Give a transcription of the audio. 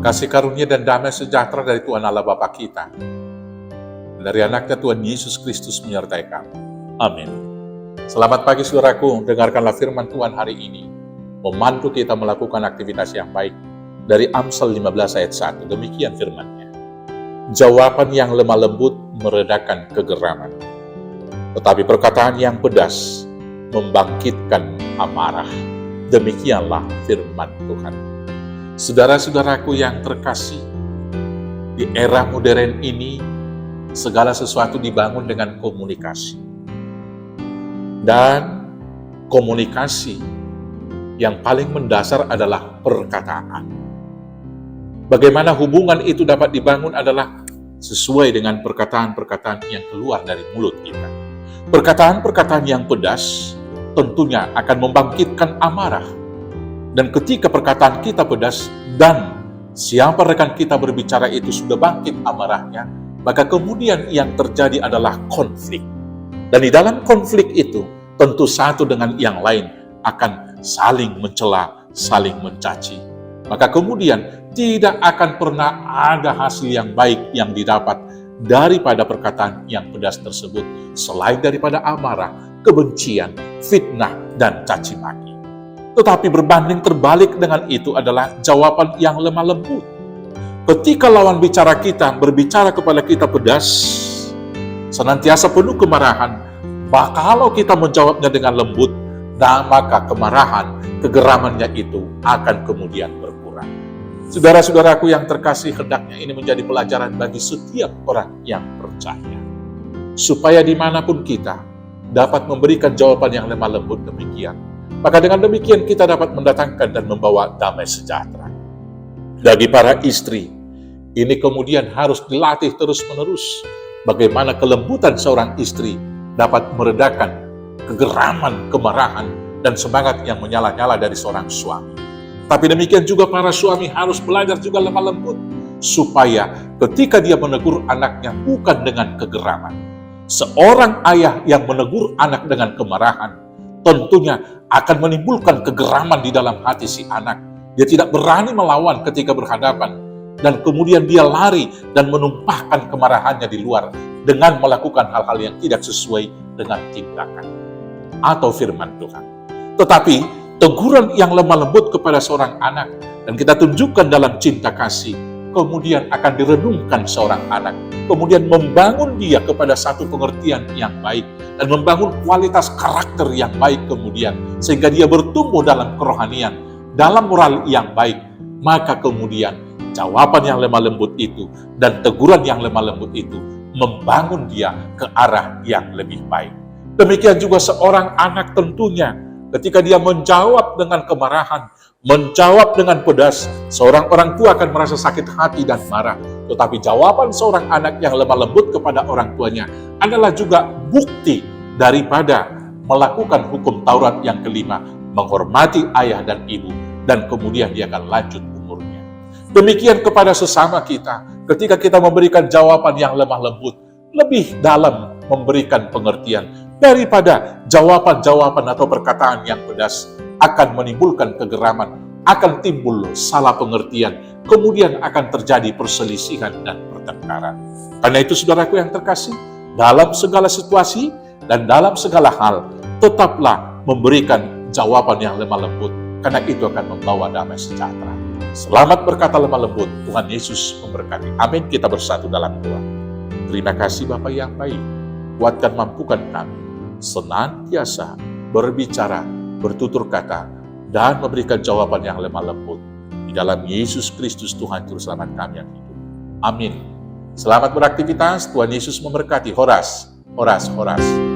Kasih karunia dan damai sejahtera dari Tuhan Allah Bapa kita, dari anaknya Tuhan Yesus Kristus menyertai kamu. Amin. Selamat pagi saudaraku, dengarkanlah firman Tuhan hari ini, memandu kita melakukan aktivitas yang baik. Dari Amsal 15 ayat 1, demikian firman-Nya. Jawaban yang lemah lembut meredakan kegeraman, tetapi perkataan yang pedas membangkitkan amarah. Demikianlah firman Tuhan. Saudara-saudaraku yang terkasih, di era modern ini, segala sesuatu dibangun dengan komunikasi. Dan komunikasi yang paling mendasar adalah perkataan. Bagaimana hubungan itu dapat dibangun adalah sesuai dengan perkataan-perkataan yang keluar dari mulut kita. Perkataan-perkataan yang pedas tentunya akan membangkitkan amarah. Dan ketika perkataan kita pedas dan siapa rekan kita berbicara itu sudah bangkit amarahnya, maka kemudian yang terjadi adalah konflik. Dan di dalam konflik itu, tentu satu dengan yang lain akan saling mencela, saling mencaci. Maka kemudian tidak akan pernah ada hasil yang baik yang didapat daripada perkataan yang pedas tersebut, selain daripada amarah, kebencian, fitnah, dan caci maki. Tetapi berbanding terbalik dengan itu adalah jawaban yang lemah lembut. Ketika lawan bicara kita berbicara kepada kita pedas, senantiasa penuh kemarahan, maka kalau kita menjawabnya dengan lembut, maka kemarahan, kegeramannya itu akan kemudian berkurang. Saudara-saudaraku yang terkasih, hendaknya ini menjadi pelajaran bagi setiap orang yang percaya. Supaya dimanapun kita dapat memberikan jawaban yang lemah lembut demikian. Maka dengan demikian kita dapat mendatangkan dan membawa damai sejahtera. Bagi para istri, ini kemudian harus dilatih terus-menerus. Bagaimana kelembutan seorang istri dapat meredakan kegeraman, kemarahan, dan semangat yang menyala-nyala dari seorang suami. Tapi demikian juga para suami harus belajar juga lemah lembut, supaya ketika dia menegur anaknya bukan dengan kegeraman. Seorang ayah yang menegur anak dengan kemarahan, tentunya akan menimbulkan kegeraman di dalam hati si anak. Dia tidak berani melawan ketika berhadapan, dan kemudian dia lari dan menumpahkan kemarahannya di luar dengan melakukan hal-hal yang tidak sesuai dengan tindakan atau firman Tuhan. Tetapi teguran yang lemah lembut kepada seorang anak dan kita tunjukkan dalam cinta kasih, kemudian akan direnungkan seorang anak, kemudian membangun dia kepada satu pengertian yang baik dan membangun kualitas karakter yang baik kemudian, sehingga dia bertumbuh dalam kerohanian, dalam moral yang baik. Maka kemudian jawaban yang lemah lembut itu dan teguran yang lemah lembut itu membangun dia ke arah yang lebih baik. Demikian juga seorang anak tentunya, ketika dia menjawab dengan kemarahan, menjawab dengan pedas, seorang orang tua akan merasa sakit hati dan marah. Tetapi jawaban seorang anak yang lemah lembut kepada orang tuanya adalah juga bukti daripada melakukan hukum Taurat yang kelima, menghormati ayah dan ibu, dan kemudian dia akan lanjut umurnya. Demikian kepada sesama kita, ketika kita memberikan jawaban yang lemah lembut, lebih dalam memberikan pengertian daripada jawaban-jawaban atau perkataan yang pedas, akan menimbulkan kegeraman, akan timbul salah pengertian, kemudian akan terjadi perselisihan dan pertengkaran. Karena itu saudaraku yang terkasih, dalam segala situasi dan dalam segala hal, tetaplah memberikan jawaban yang lemah lembut, karena itu akan membawa damai sejahtera. Selamat berkata lemah lembut, Tuhan Yesus memberkati. Amin. Kita bersatu dalam doa. Terima kasih Bapa yang baik, kuatkan mampukan kami senantiasa berbicara, bertutur kata, dan memberikan jawaban yang lemah lembut. Di dalam Yesus Kristus Tuhan Juru Selamat kami yang hidup. Amin. Selamat beraktivitas, Tuhan Yesus memberkati. Horas, horas, horas.